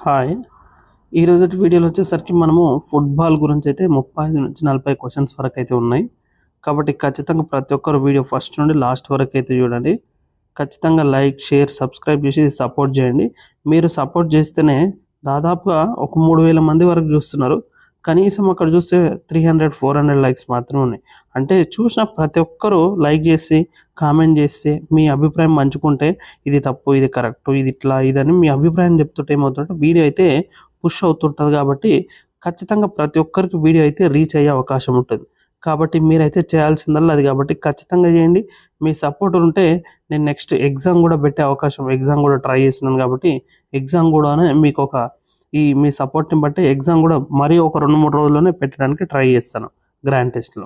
Hi. ఈరోజు వీడియోలో వచ్చేసరికి మనము ఫుట్బాల్ గురించి అయితే 35 నుంచి 40 క్వశ్చన్స్ వరకు అయితే ఉన్నాయి. కాబట్టి ఖచ్చితంగా ప్రతి ఒక్కరు వీడియో ఫస్ట్ నుండి లాస్ట్ వరకు అయితే చూడండి. ఖచ్చితంగా లైక్, షేర్, సబ్స్క్రైబ్ చేసి సపోర్ట్ చేయండి. మీరు సపోర్ట్ చేస్తేనే దాదాపుగా ఒక 3000 మంది వరకు చూస్తున్నారు. కనీసం అక్కడ చూస్తే 300, 400 లైక్స్ మాత్రమే ఉన్నాయి. అంటే చూసిన ప్రతి ఒక్కరు లైక్ చేసి, కామెంట్ చేస్తే, మీ అభిప్రాయం పంచుకుంటే ఇది తప్పు, ఇది కరెక్ట్, ఇది ఇట్లా, ఇదని మీ అభిప్రాయం చెప్తుంటే ఏమవుతుందంటే వీడియో అయితే పుష్ అవుతుంటుంది. కాబట్టి ఖచ్చితంగా ప్రతి ఒక్కరికి వీడియో అయితే రీచ్ అయ్యే అవకాశం ఉంటుంది. కాబట్టి మీరైతే చేయాల్సిందల్లా అది. కాబట్టి ఖచ్చితంగా చేయండి. మీ సపోర్ట్ ఉంటే నేను నెక్స్ట్ ఎగ్జామ్ కూడా పెట్టే అవకాశం, ఎగ్జామ్ కూడా ట్రై చేస్తున్నాను. కాబట్టి ఎగ్జామ్ కూడా మీకు మీ సపోర్ట్ని బట్టి ఎగ్జామ్ కూడా మరీ ఒక 2-3 రోజుల్లోనే పెట్టడానికి ట్రై చేస్తాను గ్రాండ్ టెస్ట్లో.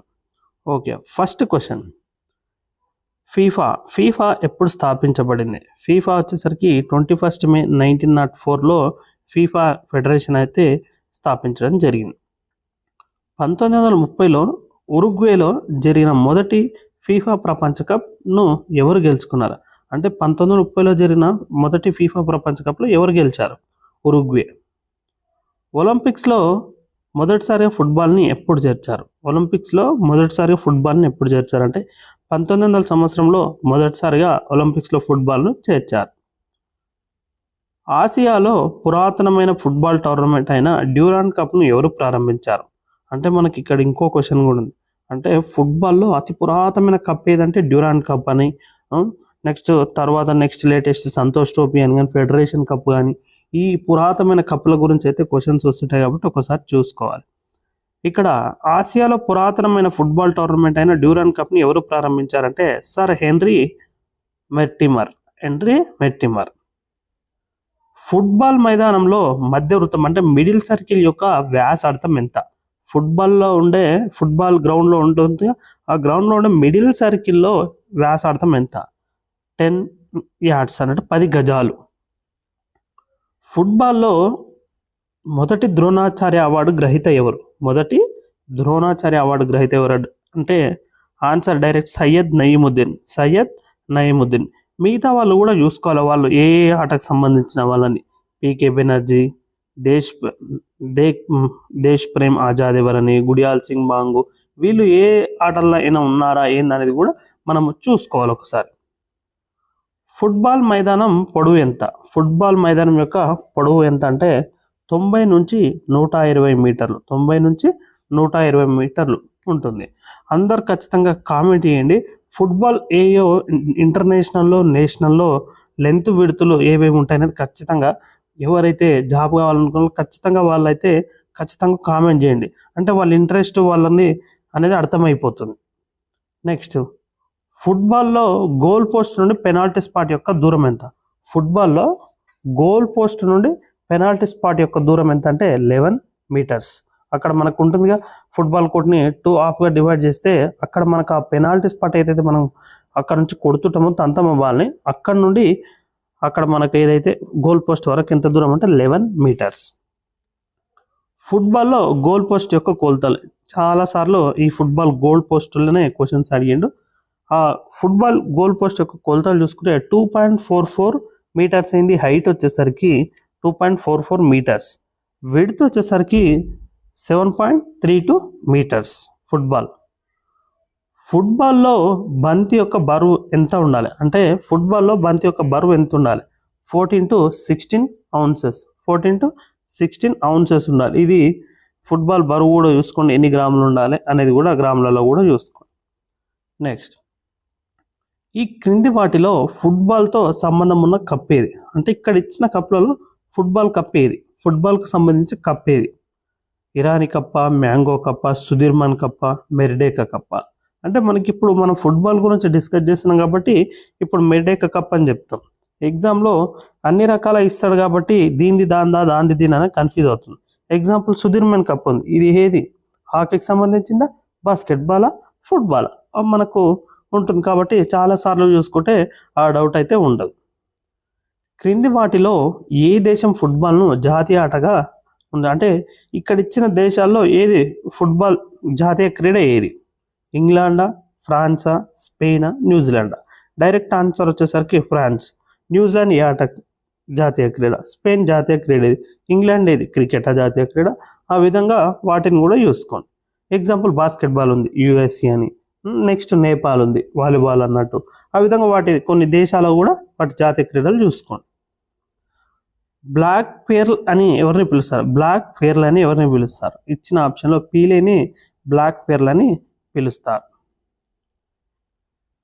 Okay, first question. ఫీఫా ఎప్పుడు స్థాపించబడింది? ఫీఫా వచ్చేసరికి 21 మే 1904లో ఫీఫా ఫెడరేషన్ అయితే స్థాపించడం జరిగింది. 1930లో ఉరుగ్వేలో జరిగిన మొదటి ఫీఫా ప్రపంచ కప్ను ఎవరు గెలుచుకున్నారు? అంటే 1930లో జరిగిన మొదటి ఫీఫా ప్రపంచ కప్లో ఎవరు గెలిచారు? ఉరుగ్వే. ఒలింపిక్స్లో మొదటిసారిగా ఫుట్బాల్ని ఎప్పుడు చేర్చారు? ఒలింపిక్స్లో మొదటిసారిగా ఫుట్బాల్ని ఎప్పుడు చేర్చారంటే 1900 సంవత్సరంలో మొదటిసారిగా ఒలింపిక్స్లో ఫుట్బాల్ను చేర్చారు. ఆసియాలో పురాతనమైన ఫుట్బాల్ టోర్నమెంట్ అయిన డ్యూరాండ్ కప్ను ఎవరు ప్రారంభించారు? అంటే మనకి ఇక్కడ ఇంకో క్వశ్చన్ కూడా ఉంది. అంటే ఫుట్బాల్లో అతి పురాతనమైన కప్ ఏదంటే డ్యూరాండ్ కప్ అని, నెక్స్ట్ లేటెస్ట్ సంతోష్ ట్రోఫీ అని కానీ, ఫెడరేషన్ కప్ కానీ, ఈ పురాతనమైన కప్పుల గురించి అయితే క్వశ్చన్స్ వస్తుంటాయి. కాబట్టి ఒకసారి చూసుకోవాలి. ఇక్కడ ఆసియాలో పురాతనమైన ఫుట్బాల్ టోర్నమెంట్ అయిన డ్యూరాండ్ కప్ని ఎవరు ప్రారంభించారంటే సర్ హెన్రీ మెర్టిమర్. ఫుట్బాల్ మైదానంలో మధ్య వృత్తం అంటే మిడిల్ సర్కిల్ యొక్క వ్యాసార్థం ఎంత? ఫుట్బాల్ గ్రౌండ్లో ఉంటుంది. ఆ గ్రౌండ్లో ఉండే మిడిల్ సర్కిల్లో వ్యాసార్థం ఎంత? 10 yards అంటే 10 గజాలు. ఫుట్బాల్లో మొదటి ద్రోణాచార్య అవార్డు గ్రహీత ఎవరు? అంటే ఆన్సర్ డైరెక్ట్ సయ్యద్ నయీముద్దీన్. మిగతా వాళ్ళు కూడా చూసుకోవాలి, వాళ్ళు ఏ ఆటకు సంబంధించిన వాళ్ళని. పీకే బెనర్జీ, దేశ్ ప్రేమ్ ఆజాద్ ఎవరని, గుడియాల్ సింగ్ బాంగు, వీళ్ళు ఏ ఆటల్లో అయినా ఉన్నారా ఏందనేది కూడా మనం చూసుకోవాలి ఒకసారి. ఫుట్బాల్ మైదానం పొడవు ఎంత? ఫుట్బాల్ మైదానం యొక్క పొడవు ఎంత అంటే 90 నుంచి 120 మీటర్లు. 90 నుంచి 120 మీటర్లు ఉంటుంది. అందరు ఖచ్చితంగా కామెంట్ చేయండి. ఫుట్బాల్ ఏయో ఇంటర్నేషనల్లో, నేషనల్లో లెంత్ విడుతులు ఏవేవి ఉంటాయనేది ఖచ్చితంగా ఎవరైతే జాబ్ కావాలనుకున్నారో ఖచ్చితంగా కామెంట్ చేయండి. అంటే వాళ్ళ ఇంట్రెస్ట్ వాళ్ళని అనేది అర్థమైపోతుంది. నెక్స్ట్, ఫుట్బాల్లో గోల్ పోస్ట్ నుండి పెనాల్టీ స్పాట్ యొక్క దూరం ఎంత? ఫుట్బాల్లో గోల్ పోస్ట్ నుండి పెనాల్టీ స్పాట్ యొక్క దూరం ఎంత అంటే 11 మీటర్స్. అక్కడ మనకు ఉంటుందిగా, ఫుట్బాల్ కోర్ట్ని 2 హాఫ్గా డివైడ్ చేస్తే అక్కడ మనకు ఆ పెనాల్టీ స్పాట్ ఏదైతే మనం అక్కడ నుంచి కొడుతుంటామో తంతమ బాల్ని, అక్కడ నుండి అక్కడ మనకు ఏదైతే గోల్ పోస్ట్ వరకు ఎంత దూరం అంటే 11 మీటర్స్. ఫుట్బాల్లో గోల్ పోస్ట్ యొక్క కొలతలు. చాలాసార్లు ఈ ఫుట్బాల్ గోల్ పోస్టులోనే క్వశ్చన్స్ అడిగిండు. ఆ ఫుట్బాల్ గోల్ పోస్ట్ యొక్క కొలతలు చూసుకుంటే 2.44 మీటర్స్ అయింది. హైట్ వచ్చేసరికి 2.44 మీటర్స్. విడ్త్ వచ్చేసరికి 7.32 మీటర్స్. ఫుట్బాల్లో బంతి యొక్క బరువు ఎంత ఉండాలి? అంటే ఫుట్బాల్లో బంతి యొక్క బరువు ఎంత ఉండాలి? 14 to 16 ounces ఉండాలి. ఇది ఫుట్బాల్ బరువు కూడా చూసుకోండి, ఎన్ని గ్రాములు ఉండాలి అనేది కూడా గ్రాములలో కూడా చూసుకోండి. నెక్స్ట్, ఈ క్రింది వాటిలో ఫుట్బాల్తో సంబంధం ఉన్న కప్ ఏది? అంటే ఇక్కడ ఇచ్చిన కప్లలో ఫుట్బాల్ కప్ ఏది? ఫుట్బాల్కు సంబంధించి కప్ ఏది? ఇరానీ కప్ప, మ్యాంగో కప్ప, సుధీర్మన్ కప్ప, మెర్డేకా కప్ప. అంటే మనకి ఇప్పుడు మనం ఫుట్బాల్ గురించి డిస్కస్ చేస్తున్నాం కాబట్టి ఇప్పుడు మెర్డేకా కప్ అని చెప్తాం. ఎగ్జామ్లో అన్ని రకాల ఇస్తాడు కాబట్టి దీనిది దాంది దీని అని కన్ఫ్యూజ్ అవుతుంది. ఎగ్జాంపుల్ సుధీర్మన్ కప్ ఉంది, ఇది ఏది? హాకీకి సంబంధించిందా, బాస్కెట్బాలా, ఫుట్బాల్ మనకు ఉంటుంది. కాబట్టి చాలాసార్లు చూసుకుంటే ఆ డౌట్ అయితే ఉండదు. క్రింది వాటిలో ఏ దేశం ఫుట్బాల్ను జాతీయ ఆటగా ఉంది? అంటే ఇక్కడ ఇచ్చిన దేశాల్లో ఏది ఫుట్బాల్ జాతీయ క్రీడ ఏది? ఇంగ్లాండా, ఫ్రాన్సా, స్పెయినా, న్యూజిలాండా? డైరెక్ట్ ఆన్సర్ వచ్చేసరికి ఫ్రాన్స్. న్యూజిలాండ్ ఏ ఆట జాతీయ క్రీడ, స్పెయిన్ జాతీయ క్రీడ ఏది, ఇంగ్లాండ్ ఏది, క్రికెట్ జాతీయ క్రీడ. ఆ విధంగా వాటిని కూడా చూసుకోండి. ఎగ్జాంపుల్ బాస్కెట్బాల్ ఉంది యుఎస్సి అని, నెక్స్ట్ నేపాల్ ఉంది వాలీబాల్ అన్నట్టు. ఆ విధంగా వాటి కొన్ని దేశాలు కూడా వాటి జాతీయ క్రీడలు చూసుకోండి. బ్లాక్ పేర్ల్ అని ఎవరిని పిలుస్తారు? బ్లాక్ పేర్ల్ అని ఎవరిని పిలుస్తారు? ఇచ్చిన ఆప్షన్లో పీలేని బ్లాక్ పేర్ల్ అని పిలుస్తారు.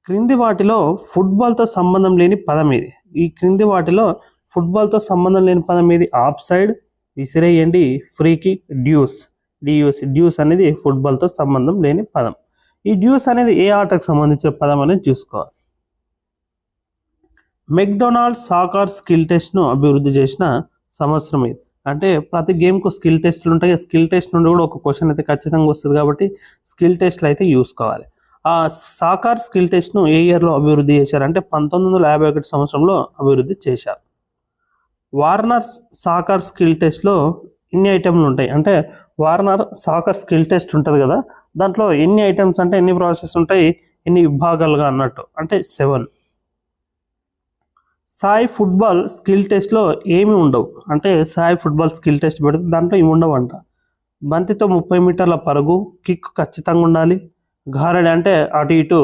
క్రింది వాటిలో ఫుట్బాల్తో సంబంధం లేని పదం ఏది? ఈ క్రింది వాటిలో ఫుట్బాల్తో సంబంధం లేని పదం ఏది? ఆఫ్ సైడ్, విసిరేయండి, ఫ్రీ కిక్, డ్యూస్. డ్యూస్ అనేది ఫుట్బాల్తో సంబంధం లేని పదం. ఈ డ్యూస్ అనేది ఏ ఆటకు సంబంధించిన పదం అనేది చూసుకోవాలి. మెక్డొనాల్డ్ సాకర్ స్కిల్ టెస్ట్ను అభివృద్ధి చేసిన సంవత్సరం ఇది. అంటే ప్రతి గేమ్కు స్కిల్ టెస్ట్లు ఉంటాయి. స్కిల్ టెస్ట్ నుండి కూడా ఒక క్వశ్చన్ అయితే ఖచ్చితంగా వస్తుంది కాబట్టి స్కిల్ టెస్ట్లు అయితే చూసుకోవాలి. ఆ సాకార్ స్కిల్ టెస్ట్ను ఏ ఇయర్లో అభివృద్ధి చేశారంటే 1951 సంవత్సరంలో అభివృద్ధి చేశారు. వార్నర్ సాకర్ స్కిల్ టెస్ట్లో ఎన్ని ఐటెంలు ఉంటాయి అంటే వార్నర్ సాకర్ స్కిల్ టెస్ట్ ఉంటుంది కదా, దాంట్లో ఎన్ని ఐటమ్స్ అంటే ఎన్ని ప్రాసెస్ ఉంటాయి, ఎన్ని విభాగాలుగా అన్నట్టు అంటే 7. సాయి ఫుట్బాల్ స్కిల్ టెస్ట్లో ఏమి ఉండవు అంటే సాయి ఫుట్బాల్ స్కిల్ టెస్ట్ పెడితే దాంట్లో ఇవి ఉండవంట. బంతితో 30 మీటర్ల పరుగు, కిక్ ఖచ్చితంగా ఉండాలి, గారడి అంటే అటు ఇటు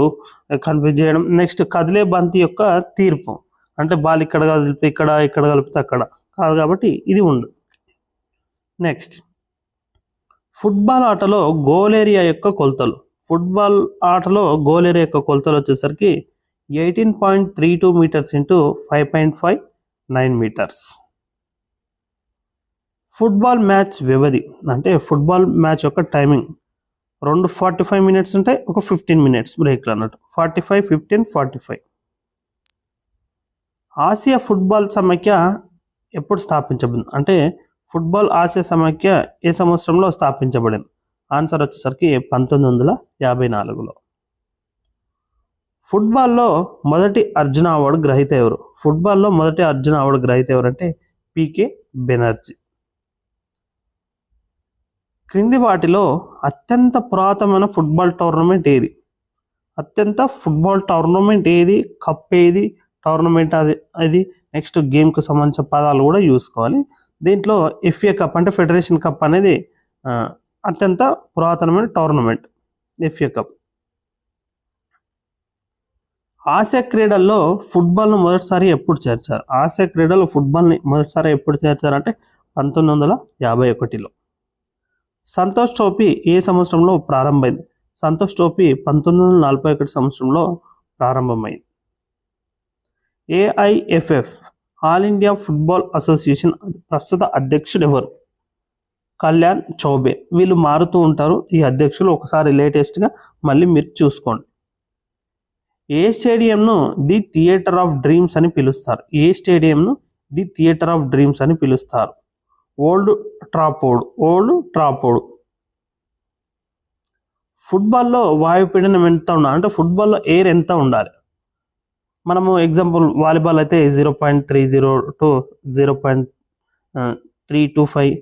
కన్ఫ్యూజ్ చేయడం, నెక్స్ట్ కదిలే బంతి యొక్క తీర్పు అంటే బాల్ ఇక్కడ కలిపితే ఇక్కడ, ఇక్కడ కలిపితే అక్కడ కాదు కాబట్టి ఇది ఉండదు. నెక్స్ట్ ఫుట్బాల్ ఆటలో గోల్ ఏరియా యొక్క కొలతలు. ఫుట్బాల్ ఆటలో గోల్ ఏరియా యొక్క కొలతలు వచ్చేసరికి 18.32 metres into 5.59 metres. Football match వ్యవధి అంటే ఫుట్బాల్ మ్యాచ్ యొక్క టైమింగ్ 2:45 మినిట్స్ ఉంటాయి, ఒక 15 మినిట్స్ బ్రేక్లు అన్నట్టు 45, 15, 45. ఆసియా ఫుట్బాల్ సమైక్య ఎప్పుడు స్థాపించబడింది అంటే ఫుట్బాల్ ఆసియా సమైక్య ఏ సంవత్సరంలో స్థాపించబడింది? ఆన్సర్ వచ్చేసరికి 1954లో. ఫుట్బాల్లో మొదటి అర్జున అవార్డు గ్రహీత ఎవరు? ఫుట్బాల్లో మొదటి అర్జున అవార్డు గ్రహీత ఎవరంటే పీకే బెనర్జీ. క్రింది వాటిలో అత్యంత పురాతనమైన ఫుట్బాల్ టోర్నమెంట్ ఏది? అత్యంత ఫుట్బాల్ టోర్నమెంట్ ఏది, కప్ ఏది, టోర్నమెంట్ అది నెక్స్ట్ గేమ్కు సంబంధించిన పదాలు కూడా చూసుకోవాలి. దీంట్లో ఎఫ్ఏ కప్ అంటే ఫెడరేషన్ కప్ అనేది అత్యంత పురాతనమైన టోర్నమెంట్ ఎఫ్ఏ కప్. ఆసియా క్రీడల్లో ఫుట్బాల్ను మొదటిసారి ఎప్పుడు చేర్చారు? ఆసియా క్రీడల్లో ఫుట్బాల్ని మొదటిసారి ఎప్పుడు చేర్చారంటే 1951లో. సంతోష్ ట్రోఫీ ఏ సంవత్సరంలో ప్రారంభమైంది? సంతోష్ ట్రోఫీ 1941 సంవత్సరంలో ప్రారంభమైంది. AIFF all India football association ప్రస్తుత అధ్యక్షుడు ఎవరు? కళ్యాణ్ చౌబే. వీళ్ళు మారుతూ ఉంటారు ఈ అధ్యక్షులు, ఒకసారి లేటెస్ట్గా మళ్ళీ మీరు చూసుకోండి. ఏ స్టేడియంను ది థియేటర్ ఆఫ్ డ్రీమ్స్ అని పిలుస్తారు? ఏ స్టేడియంను ది థియేటర్ ఆఫ్ డ్రీమ్స్ అని పిలుస్తారు? Old Trafford. ఫుట్బాల్లో వాయుపీడనం ఎంత ఉండాలి అంటే ఫుట్బాల్లో ఎయిర్ ఎంత ఉండాలి? మనము ఎగ్జాంపుల్ వాలీబాల్ అయితే 0.30 to 0.325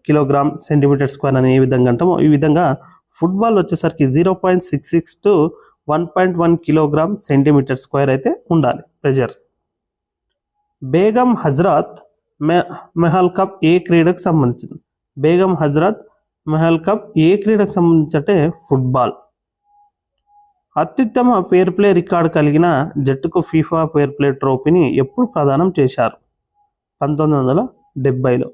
కిలోగ్రామ్ సెంటీమీటర్ స్క్వేర్ అని ఏ విధంగా అంటామో ఈ విధంగా ఫుట్బాల్ వచ్చేసరికి 0.66 to 1.1 కిలోగ్రామ్ సెంటీమీటర్ స్క్వేర్ అయితే ఉండాలి ప్రెజర్. బేగం హజరత్ మెహల్ కప్ ఏ క్రీడకు సంబంధించింది? బేగం హజరత్ మెహల్ కప్ ఏ క్రీడకు సంబంధించి అంటే ఫుట్బాల్. అత్యుత్తమ ఫేర్ ప్లే రికార్డు కలిగిన జట్టుకు ఫీఫా ఫేర్ ప్లే ట్రోఫీని ఎప్పుడు ప్రదానం చేశారు? 1970లో.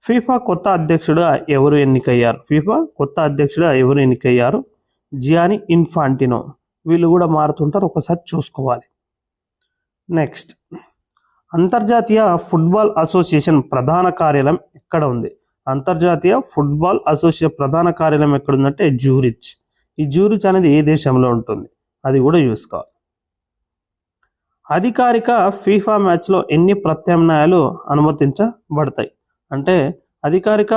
ఫీఫా కొత్త అధ్యక్షుడుగా ఎవరు ఎన్నికయ్యారు? జియానీ ఇన్ఫాంటినో. వీళ్ళు కూడా మారుతుంటారు, ఒకసారి చూసుకోవాలి. నెక్స్ట్ అంతర్జాతీయ ఫుట్బాల్ అసోసియేషన్ ప్రధాన కార్యాలయం ఎక్కడ ఉంది? అంతర్జాతీయ ఫుట్బాల్ అసోసియేషన్ ప్రధాన కార్యాలయం ఎక్కడుందంటే జ్యూరిచ్. ఈ జ్యూరిచ్ అనేది ఏ దేశంలో ఉంటుంది అది కూడా చూసుకోవాలి. అధికారిక ఫీఫా మ్యాచ్లో ఎన్ని ప్రత్యామ్నాయాలు అనుమతించబడతాయి అంటే అధికారిక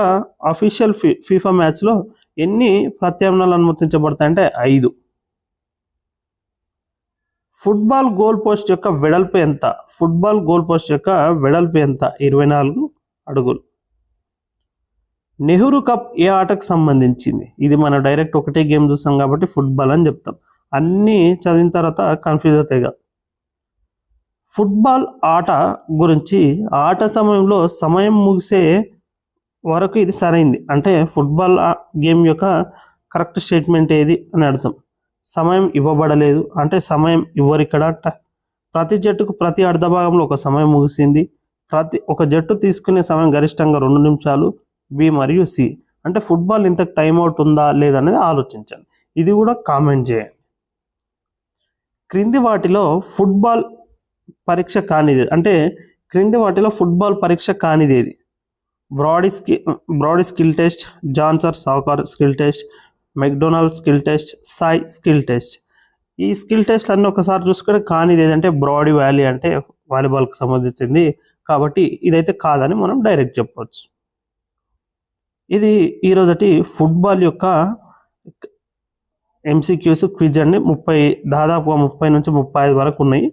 అఫీషియల్ ఫీఫా మ్యాచ్లో ఎన్ని ప్రత్యామ్నాయాలు అనుమతించబడతాయి అంటే 5. ఫుట్బాల్ గోల్ పోస్ట్ యొక్క వెడల్పు ఎంత? 24 అడుగులు. నెహ్రూ కప్ ఏ ఆటకు సంబంధించింది? ఇది మనం డైరెక్ట్ ఒకటే గేమ్ చూస్తాం కాబట్టి ఫుట్బాల్ అని చెప్తాం, అన్నీ చదివిన తర్వాత కన్ఫ్యూజ్ అవుతాయి కదా. ఫుట్బాల్ ఆట గురించి ఆట సమయంలో సమయం ముగిసే వరకు ఇది సరైంది. అంటే ఫుట్బాల్ గేమ్ యొక్క కరెక్ట్ స్టేట్మెంట్ ఏది అని అర్థం. సమయం ఇవ్వబడలేదు అంటే సమయం ఇవ్వరిక్కడ. ప్రతి జట్టుకు ప్రతి అర్ధ భాగంలో ఒక సమయం ముగిసింది. ఒక జట్టు తీసుకునే సమయం గరిష్టంగా 2 నిమిషాలు. బి మరియు సి. అంటే ఫుట్బాల్ ఇంతకు టైం అవుట్ ఉందా లేదనేది ఆలోచించండి. ఇది కూడా కామెంట్ చేయండి. క్రింది వాటిలో ఫుట్బాల్ పరీక్ష కానిది అంటే క్రింది వాటిలో ఫుట్బాల్ పరీక్ష కానిది ఏది? Brady skill test, Johnson soccer skill test, McDonald skill test, SAI skill test. ఈ స్కిల్ టెస్ట్ అన్నీ ఒకసారి చూసుకుంటే కానిది ఏదంటే బ్రాడీ వ్యాలీ అంటే వాలీబాల్కి సంబంధించింది కాబట్టి ఇదైతే కాదని మనం డైరెక్ట్ చెప్పవచ్చు. ఇది ఈరోజటి ఫుట్బాల్ యొక్క ఎంసీక్యూస్ క్విజ్ అండి. దాదాపుగా 30 నుంచి 35 వరకు ఉన్నాయి.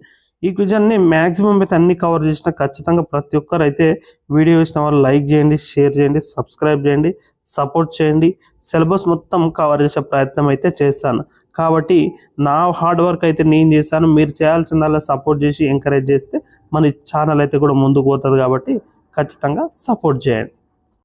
ఈ క్విజ్ అన్ని మ్యాక్సిమం అయితే అన్ని కవర్ చేసిన ఖచ్చితంగా ప్రతి ఒక్కరు అయితే వీడియో ఇచ్చిన వాళ్ళు లైక్ చేయండి, షేర్ చేయండి, సబ్స్క్రైబ్ చేయండి, సపోర్ట్ చేయండి. సిలబస్ మొత్తం కవర్ చేసే ప్రయత్నం అయితే చేస్తాను కాబట్టి నా హార్డ్ వర్క్ అయితే నేను చేశాను. మీరు చేయాల్సిందల్లా సపోర్ట్ చేసి ఎంకరేజ్ చేస్తే మన ఛానల్ అయితే కూడా ముందుకు పోతుంది కాబట్టి ఖచ్చితంగా సపోర్ట్ చేయండి.